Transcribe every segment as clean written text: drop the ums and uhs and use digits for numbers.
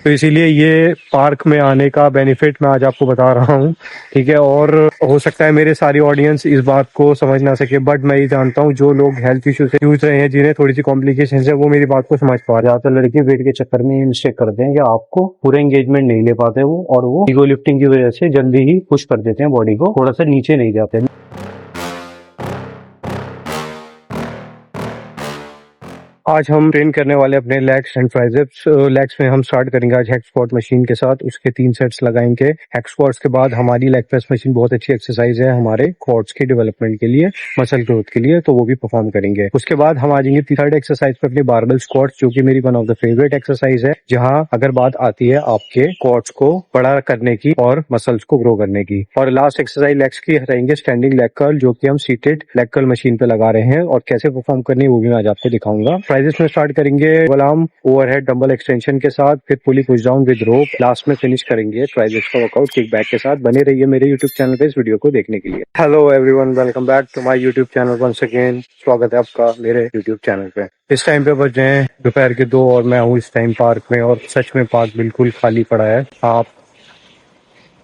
तो इसीलिए ये पार्क में आने का बेनिफिट मैं आज आपको बता रहा हूँ, ठीक है। और हो सकता है मेरे सारी ऑडियंस इस बात को समझ ना सके, बट मैं ये जानता हूँ जो लोग हेल्थ इशू से जूझ रहे हैं, जिन्हें थोड़ी सी कॉम्प्लिकेशन है, वो मेरी बात को समझ पा रहे हैं। ज्यादातर लड़के वेट के चक्कर में मिस्टेक करते हैं कि आपको पूरा एंगेजमेंट नहीं ले पाते वो, और वो ईगो लिफ्टिंग की वजह से जल्दी ही पुश कर देते हैं बॉडी को, थोड़ा सा नीचे नहीं जाते। आज हम ट्रेन करने वाले अपने लेग्स एंड ट्राइसेप्स। लेग्स में हम स्टार्ट करेंगे आज हेक्स स्क्वाट मशीन के साथ, उसके 3 सेट्स लगाएंगे। हेक्स स्क्वाट्स के बाद हमारी लेग प्रेस मशीन बहुत अच्छी एक्सरसाइज है हमारे क्वाड्स के डेवलपमेंट के लिए, मसल ग्रोथ के लिए, तो वो भी परफॉर्म करेंगे। उसके बाद हम आ जाएंगे थर्ड एक्सरसाइज पे अपनी बारबेल स्क्वाट्स, जो कि मेरी one of the favourite exercise है, जहां अगर बात आती है आपके क्वाड्स को बड़ा करने की और मसल्स को ग्रो करने की। और लास्ट एक्सरसाइज लेग्स की रहेंगे स्टैंडिंग लेग कर्ल, जो कि हम सीटेड लेग कर्ल मशीन पे लगा रहे हैं, और कैसे परफॉर्म करनी है वो भी मैं आज आपको दिखाऊंगा। में स्टार्ट करेंगे गुलाम ओवरहेड डंबल एक्सटेंशन के साथ, फिर pulley push down with rope, last में फिनिश करेंगे ट्राइसेप्स का वर्कआउट किक बैक के साथ। बने रहिए मेरे यूट्यूब चैनल पे इस वीडियो को देखने के लिए। Hello everyone, welcome back to my YouTube channel once again. स्वागत है आपका मेरे यूट्यूब चैनल पे। इस टाइम पे बज रहे हैं दोपहर के 2 और मैं हूँ इस टाइम पार्क में, और सच में पार्क बिल्कुल खाली पड़ा है। आप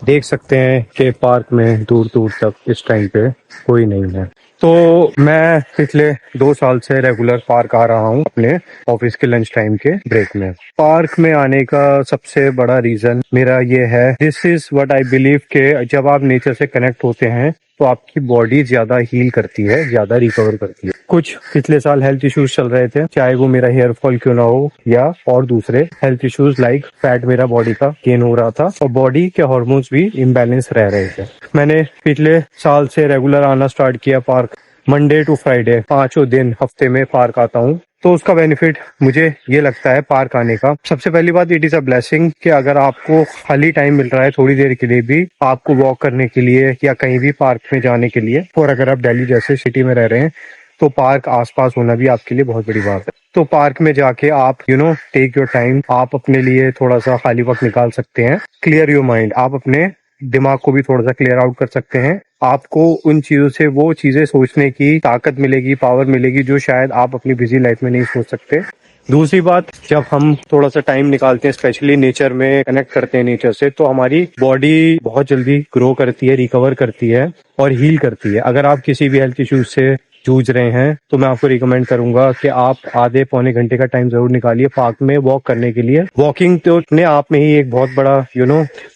देख सकते हैं कि पार्क में दूर दूर तक इस टाइम पे कोई नहीं है। तो मैं पिछले 2 साल से रेगुलर पार्क आ रहा हूँ अपने ऑफिस के लंच टाइम के ब्रेक में। पार्क में आने का सबसे बड़ा रीजन मेरा ये है, this is what I believe के जब आप नेचर से कनेक्ट होते हैं तो आपकी बॉडी ज्यादा हील करती है, ज्यादा रिकवर करती है। कुछ पिछले साल हेल्थ इश्यूज चल रहे थे, चाहे वो मेरा हेयर फॉल क्यों ना हो या और दूसरे हेल्थ इश्यूज लाइक फैट मेरा बॉडी का गेन हो रहा था, और बॉडी के हार्मोन्स भी इम्बैलेंस रह रहे थे। मैंने पिछले साल से रेगुलर आना स्टार्ट किया पार्क, मंडे टू फ्राइडे 5 दिन हफ्ते में पार्क आता हूँ। तो उसका बेनिफिट मुझे ये लगता है पार्क आने का, सबसे पहली बात इट इज अ ब्लेसिंग कि अगर आपको खाली टाइम मिल रहा है थोड़ी देर के लिए भी आपको वॉक करने के लिए या कहीं भी पार्क में जाने के लिए, और अगर आप दिल्ली जैसे सिटी में रह रहे हैं तो पार्क आसपास होना भी आपके लिए बहुत बड़ी बात है। तो पार्क में जाके आप टेक योर टाइम, आप अपने लिए थोड़ा सा खाली वक्त निकाल सकते हैं, क्लियर योर माइंड, आप अपने दिमाग को भी थोड़ा सा क्लियर आउट कर सकते हैं। आपको उन चीजों से वो चीजें सोचने की ताकत मिलेगी, पावर मिलेगी, जो शायद आप अपनी बिजी लाइफ में नहीं सोच सकते। दूसरी बात, जब हम थोड़ा सा टाइम निकालते हैं, स्पेशली नेचर में कनेक्ट करते हैं नेचर से, तो हमारी बॉडी बहुत जल्दी ग्रो करती है, रिकवर करती है और हील करती है। अगर आप किसी भी हेल्थ इश्यूज से जूझ रहे हैं तो मैं आपको रिकमेंड करूंगा कि आप आधे पौने घंटे का टाइम जरूर निकालिए पार्क में वॉक करने के लिए। वॉकिंग तो अपने आप में ही एक बहुत बड़ा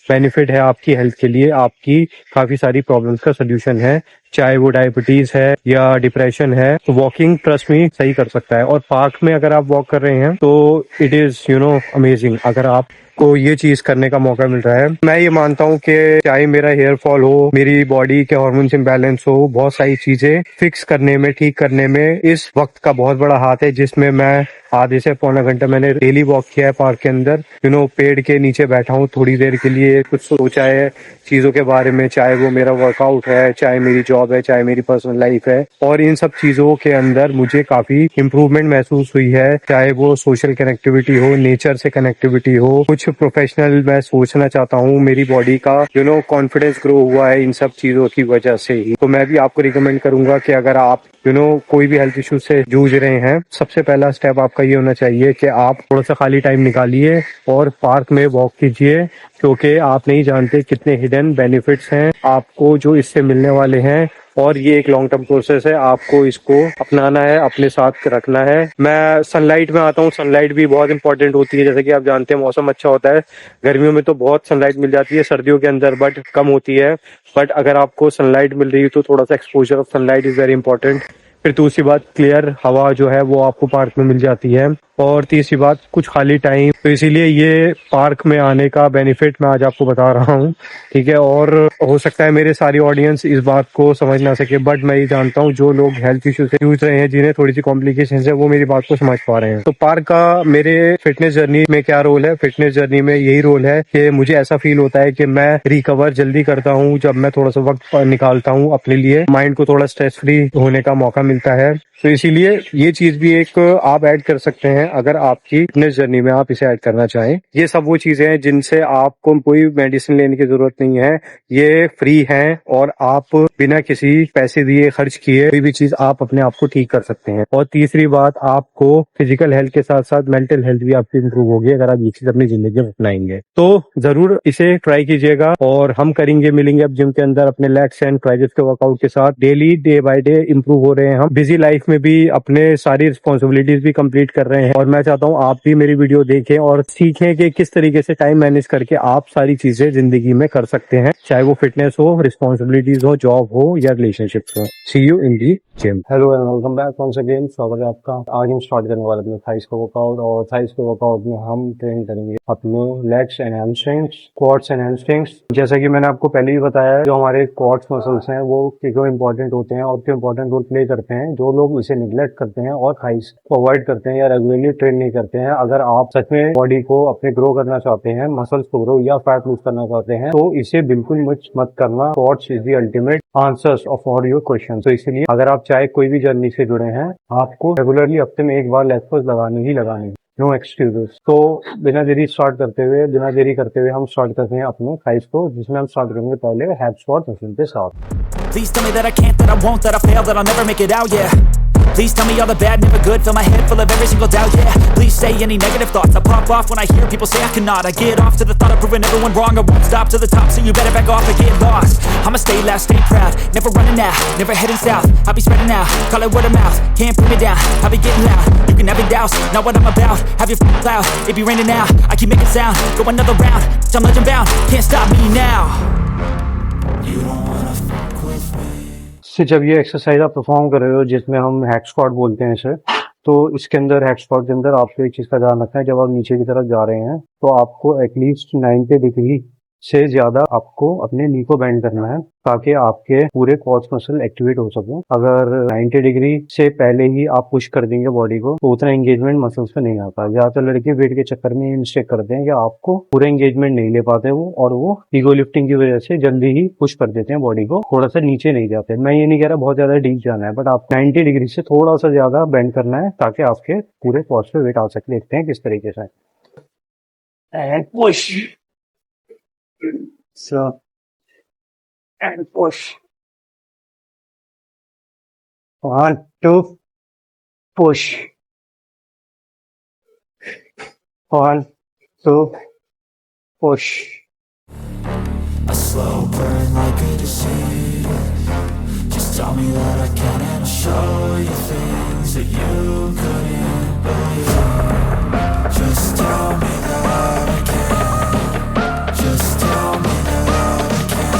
बेनिफिट है आपकी हेल्थ के लिए, आपकी काफी सारी प्रॉब्लम्स का सोल्यूशन है, चाहे वो डायबिटीज है या डिप्रेशन है, तो वॉकिंग ट्रस्ट में सही कर सकता है। और पार्क में अगर आप वॉक कर रहे हैं तो इट इज अमेजिंग अगर आप को ये चीज करने का मौका मिल रहा है। मैं ये मानता हूँ कि चाहे मेरा हेयर फॉल हो, मेरी बॉडी के हार्मोन्स इम्बैलेंस हो, बहुत सारी चीजें फिक्स करने में, ठीक करने में इस वक्त का बहुत बड़ा हाथ है, जिसमें मैं आधे से पौना घंटा मैंने डेली वॉक किया है पार्क के अंदर। पेड़ के नीचे बैठा हूँ थोड़ी देर के लिए, कुछ सोचा है चीजों के बारे में, चाहे वो मेरा वर्कआउट है, चाहे मेरी जॉब है, चाहे मेरी पर्सनल लाइफ है। और इन सब चीजों के अंदर मुझे काफी इम्प्रूवमेंट महसूस हुई है, चाहे वो सोशल कनेक्टिविटी हो, नेचर से कनेक्टिविटी हो, कुछ प्रोफेशनल मैं सोचना चाहता हूँ, मेरी बॉडी का कॉन्फिडेंस ग्रो हुआ है इन सब चीजों की वजह से ही। तो मैं भी आपको रिकमेंड करूंगा कि अगर आप कोई भी हेल्थ इश्यू से जूझ रहे हैं, सबसे पहला स्टेप आपका ये होना चाहिए कि आप थोड़ा सा खाली टाइम निकालिए और पार्क में वॉक कीजिए, क्योंकि आप नहीं जानते कितने हिडन बेनिफिट्स हैं आपको जो इससे मिलने वाले हैं। और ये एक लॉन्ग टर्म प्रोसेस है, आपको इसको अपनाना है, अपने साथ रखना है। मैं सनलाइट में आता हूँ, सनलाइट भी बहुत इंपॉर्टेंट होती है, जैसे कि आप जानते हैं मौसम अच्छा होता है, गर्मियों में तो बहुत सनलाइट मिल जाती है, सर्दियों के अंदर बट कम होती है। बट अगर आपको सनलाइट मिल रही है तो थोड़ा सा exposure of sunlight is very important. फिर दूसरी बात, क्लियर हवा जो है वो आपको पार्क में मिल जाती है। और तीसरी बात, कुछ खाली टाइम, तो इसीलिए ये पार्क में आने का बेनिफिट मैं आज आपको बता रहा हूँ, ठीक है। और हो सकता है मेरे सारी ऑडियंस इस बात को समझ ना सके, बट मैं ये जानता हूँ जो लोग हेल्थ इशू से जूझ रहे हैं, जिन्हें थोड़ी सी कॉम्प्लिकेशन है, वो मेरी बात को समझ पा रहे हैं। तो पार्क का मेरे फिटनेस जर्नी में क्या रोल है? फिटनेस जर्नी में यही रोल है कि मुझे ऐसा फील होता है कि मैं रिकवर जल्दी करता हूँ जब मैं थोड़ा सा वक्त निकालता हूँ अपने लिए, माइंड को थोड़ा स्ट्रेस फ्री होने का मौका मिलता है। तो इसीलिए ये चीज भी एक आप ऐड कर सकते हैं अगर आपकी फिटनेस जर्नी में आप इसे ऐड करना चाहें। ये सब वो चीजें हैं जिनसे आपको कोई मेडिसिन लेने की जरूरत नहीं है, ये फ्री है और आप बिना किसी पैसे दिए खर्च किए कोई भी चीज आप अपने आप को ठीक कर सकते हैं। और तीसरी बात, आपको फिजिकल हेल्थ के साथ साथ मेंटल हेल्थ भी आपकी इंप्रूव होगी अगर आप ये चीज अपनी जिंदगी में अपनाएंगे। तो जरूर इसे ट्राई कीजिएगा और हम मिलेंगे अब जिम के अंदर अपने लेग्स एंड ट्राइसेप्स के वर्कआउट के साथ। Daily day by day improve हो रहे हैं हम, बिजी लाइफ में भी अपने सारी रिस्पॉन्सिबिलिटीज भी कंप्लीट कर रहे हैं और मैं चाहता हूँ आप भी मेरी वीडियो देखें और सीखें कि किस तरीके से टाइम मैनेज करके आप सारी चीजें जिंदगी में कर सकते हैं, चाहे वो फिटनेस हो, रिस्पॉन्सिबिलिटीज हो, जॉब हो या रिलेशनशिप हो। See you in the gym. Hello and welcome back once again, स्वागत है आपका। आज हम स्टार्ट करने वाले अपने थाइस का वर्कआउट और थाइस के वर्कआउट में हम ट्रेन करेंगे अपने legs and hamstrings, quads and hamstrings. जैसा कि मैंने आपको पहले भी बताया, जो हमारे क्वाड्स मसल्स हैं वो क्यों इंपॉर्टेंट होते हैं और क्यों इंपॉर्टेंट रोल प्ले करते हैं। जो लोग इसे निगलेक्ट करते हैं और थाइस को अवॉइड करते हैं या रेगुलरली ट्रेन नहीं करते हैं, अगर आप सच में बॉडी को अपने ग्रो करना चाहते हैं, मसल्स को ग्रो या फैट लूज करना चाहते हैं, तो इसे बिल्कुल मिस मत करना। Quads is the ultimate answers of all your question. तो इसीलिए अगर आप चाहे कोई भी जर्नी से जुड़े हैं, आपको रेगुलरली हफ्ते में एक बार लेग प्रेस लगानी ही लगानी, नो एक्सक्यूजेस। तो बिना देरी करते हुए हम स्टार्ट करते हैं अपने थाइस को, जिसमें हम स्टार्ट करेंगे पहले हैप स्क्वाट मशीन के साथ। Please tell me that I can't, that I won't, that I fail, that I'll never make it out, yeah. Please tell me all the bad, never good, fill my head full of every single doubt, yeah. Please say any negative thoughts, I pop off when I hear people say I cannot. I get off to the thought of proving everyone wrong, I won't stop to the top, so you better back off and get lost. I'ma stay loud, stay proud, never running out, never heading south. I'll be spreading out, call it word of mouth, can't put me down, I'll be getting loud. You can have it douse, not what I'm about, have your f***ing cloud, it be raining now, I keep making sound, go another round, I'm legend bound, can't stop me now. You don't wanna fuck with me. से जब ये exercise आप perform कर रहे हो, जिसमें हम hack squat बोलते हैं इसे, तो इसके अंदर हैक स्क्वाट के अंदर आपको एक चीज का ध्यान रखना है। जब आप नीचे की तरफ जा रहे हैं तो आपको एटलीस्ट 90 डिग्री से ज्यादा आपको अपने नी को बेंड करना है, ताकि आपके पूरे क्वाड्स मसल एक्टिवेट हो सके। अगर 90 डिग्री से पहले ही आप पुश कर देंगे बॉडी को, तो उतना एंगेजमेंट मसल्स पे नहीं आता। ज्यादातर लड़के वेट के चक्कर में मिस्टेक करते हैं कि आपको पूरा एंगेजमेंट नहीं ले पाते वो, और वो ईगो लिफ्टिंग की वजह से जल्दी ही पुश कर देते हैं बॉडी को, थोड़ा सा नीचे नहीं जाते। मैं ये नहीं कह रहा बहुत ज्यादा डीप जाना है, बट आप 90 डिग्री से थोड़ा सा ज्यादा बेंड करना है ताकि आपके पूरे क्वाड्स पे वेट आ सके। देखते हैं किस तरीके से। And push, so and push, 1 2 push, 1 2 push. A slow burn like a disease. Just tell me that I can and I'll show you things that you couldn't believe. Just tell me that I can. Just tell me that I can.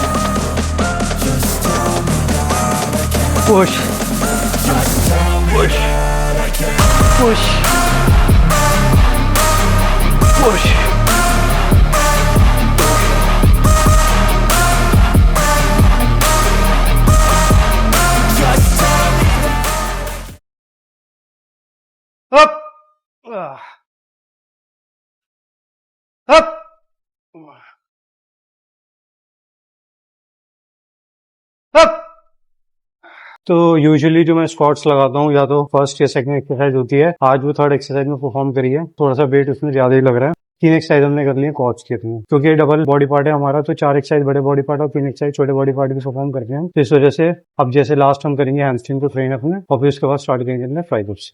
Just tell me that I can. Push, Just tell me push, that I can. push, push. Just tell me Up, up. तो usually जो मैं squats लगाता हूँ, या तो first या second exercise होती है। आज वो थर्ड एक्सरसाइज में परफॉर्म करी है, थोड़ा सा वेट उसमें ज्यादा ही लग रहा है। 3 एक्सरसाइज हमने कर ली है क्वाड्स की अपनी, क्योंकि डबल बॉडी पार्ट है हमारा, तो 4 एक्सरसाइज बड़े बॉडी पार्ट और 3 एक्सरसाइज छोटे बॉडी पार्ट भी परफॉर्म करते हैं। तो इस वजह से अब जैसे लास्ट हम करेंगे हैमस्ट्रिंग को ट्रेन अपने, और फिर उसके बाद स्टार्ट करेंगे अपने ट्राइसेप्स।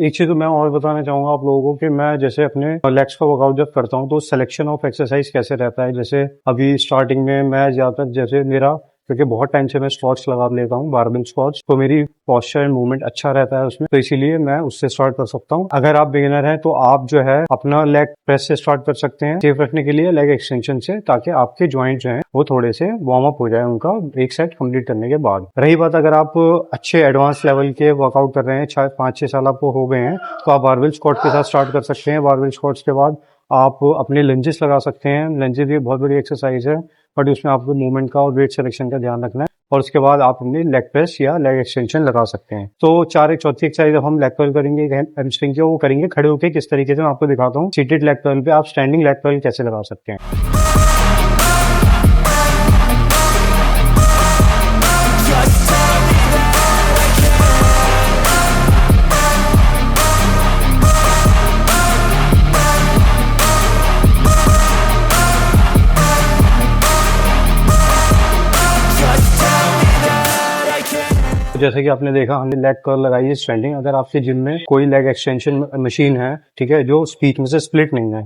एक चीज तो मैं और बताना चाहूंगा आप लोगों को कि मैं जैसे अपने लेग्स का वर्कआउट जब करता हूँ तो सिलेक्शन ऑफ एक्सरसाइज कैसे रहता है। जैसे अभी स्टार्टिंग में मैं ज्यादातर, जैसे मेरा, क्योंकि बहुत टाइम से मैं स्क्वाट्स लगा लेता हूँ, बारबेल स्क्वाट्स, तो मेरी पोस्चर एंड मूवमेंट अच्छा रहता है उसमें, तो इसीलिए मैं उससे स्टार्ट कर सकता हूँ। अगर आप बिगिनर हैं तो आप जो है अपना लेग प्रेस से स्टार्ट कर सकते हैं, सेफ रखने के लिए लेग एक्सटेंशन से, ताकि आपके जॉइंट जो हैं वो थोड़े से वार्म अप हो जाए उनका एक सेट कंप्लीट करने के बाद। रही बात अगर आप अच्छे एडवांस लेवल के वर्कआउट कर रहे हैं, 5-6 साल आपको हो गए हैं, तो आप बारबेल स्क्वाट के साथ स्टार्ट कर सकते हैं। बारबेल स्क्वाट्स के बाद आप अपने लंजेस लगा सकते हैं। लंजेस भी बहुत बड़ी एक्सरसाइज है, बट उसमें आपको मूवमेंट का और वेट सिलेक्शन का ध्यान रखना है, और उसके बाद आप अपनी लेग प्रेस या लेग एक्सटेंशन लगा सकते हैं। तो चौथी एक्सरसाइज जब हम लेग कर्ल करेंगे हैमस्ट्रिंग की, वो करेंगे खड़े होकर। किस तरीके से मैं आपको दिखाता हूँ। सीटेड लेग कर्ल पे आप स्टैंडिंग लेग कर्ल कैसे लगा सकते हैं। जैसे कि आपने देखा हमने लेग कर्ल लगाई है स्टैंडिंग। अगर आपके जिम में कोई लेग एक्सटेंशन मशीन है, ठीक है, जो स्पीच में से स्प्लिट नहीं है,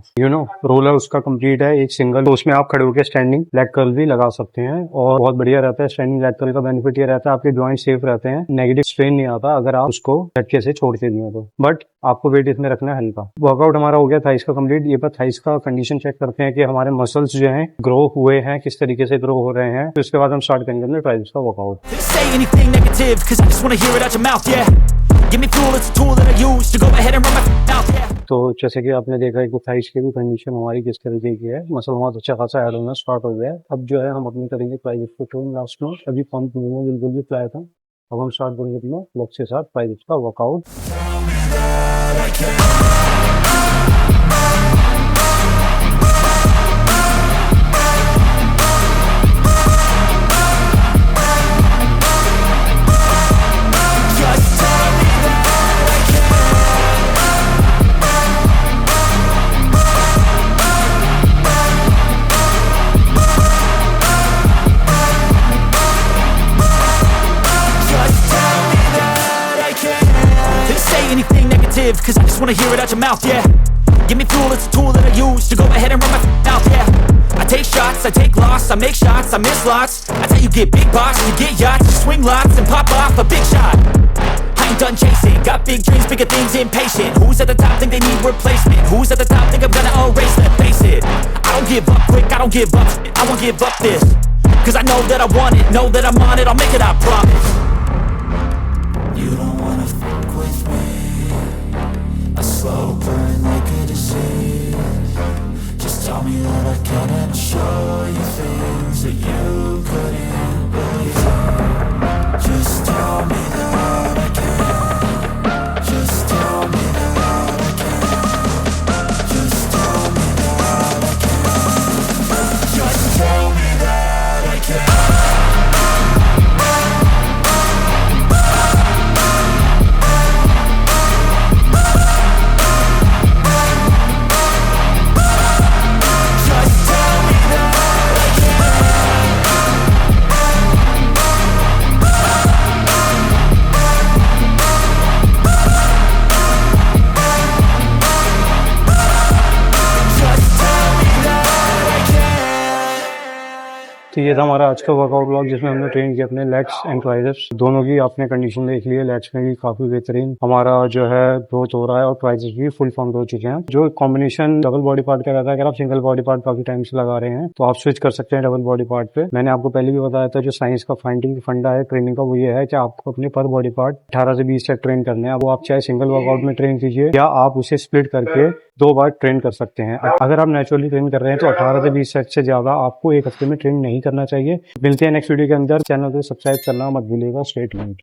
रोलर उसका कंप्लीट है एक सिंगल, तो उसमें आप खड़े होकर स्टैंडिंग लेग कर्ल भी लगा सकते हैं और बहुत बढ़िया रहता है। स्टैंडिंग लेग कर्ल का बेनिफिट ये रहता है आपके जॉइंट सेफ रहते हैं, नेगेटिव स्ट्रेन नहीं आता अगर आप उसको झटके से छोड़ते नहीं हो तो। बट आपको वेट इसमें रखना है हल्का। वर्कआउट हमारा हो गया थाइस का कंप्लीट। ये पर थाइस का कंडीशन चेक करते हैं कि हमारे मसल्स जो हैं ग्रो हुए हैं, किस तरीके से ग्रो हो रहे हैं। तो इसके बाद हम स्टार्ट करेंगे अपने ट्राइसेप्स का workout. Say anything negative, cause I just wanna hear it out your mouth, yeah. Give me fuel, it's a tool that I use to go ahead and run my mouth, yeah. तो जैसे कि आपने देखा एक thighs की भी condition हमारी किस तरीके की है, मसल बहुत अच्छा खासा ऐड होना स्टार्ट हो गया है। अब जो है हम अपने करेंगे ट्राइसेप्स को टोन लास्ट में। अभी पंप बिल्कुल भी फ्लाई था। अब हम स्टार्ट करेंगे अपना लेग्स के साथ ट्राइसेप्स का workout. Cause I just wanna hear it out your mouth, yeah. Give me fuel, it's a tool that I use to go ahead and run my mouth, yeah. I take shots, I take loss, I make shots, I miss lots. That's how you get big boss, you get yachts, you swing lots and pop off a big shot. I ain't done chasing, got big dreams, bigger things, impatient. Who's at the top think they need replacement? Who's at the top think I'm gonna erase them? Face it, I don't give up quick, I don't give up shit, I won't give up this. Cause I know that I want it, know that I'm on it, I'll make it, I promise. You don't wanna fuck with me. A slow burn like a disease. Just tell me that I can and I'll show you things that you couldn't believe. Just tell me that I can. Just tell me that I can. Just tell me that I can. Just tell me that I can. तो ये था हमारा आज का workout blog, जिसमें हमने train किया अपने लेग्स एंड ट्राइसेप्स दोनों की। आपने कंडीशन देख ली है, लेग्स में भी काफी बेहतरीन हमारा जो है ग्रोथ हो रहा है और ट्राइसेप्स भी फुल फॉर्म हो चुके हैं। जो कॉम्बिनेशन डबल बॉडी पार्ट का रहता है, अगर आप सिंगल बॉडी पार्ट काफी टाइम से लगा रहे हैं तो आप स्विच कर सकते हैं डबल बॉडी पार्ट पे। मैंने आपको पहले भी बताया था, जो साइंस का फाइंडिंग फंडा है ट्रेनिंग का, वो ये है कि आपको अपने पर बॉडी पार्ट 18 से 20 सेट ट्रेन करने हैं। वो आप चाहे सिंगल वर्कआउट में ट्रेन कीजिए या आप उसे स्प्लिट करके 2 बार ट्रेन कर सकते हैं। अगर आप नेचुरली ट्रेन कर रहे हैं तो 18 से 20 सेट से ज्यादा आपको एक हफ्ते में ट्रेन नहीं करना चाहिए। मिलते हैं नेक्स्ट वीडियो के अंदर। चैनल को सब्सक्राइब करना मत भूलिएगा। Stay tuned.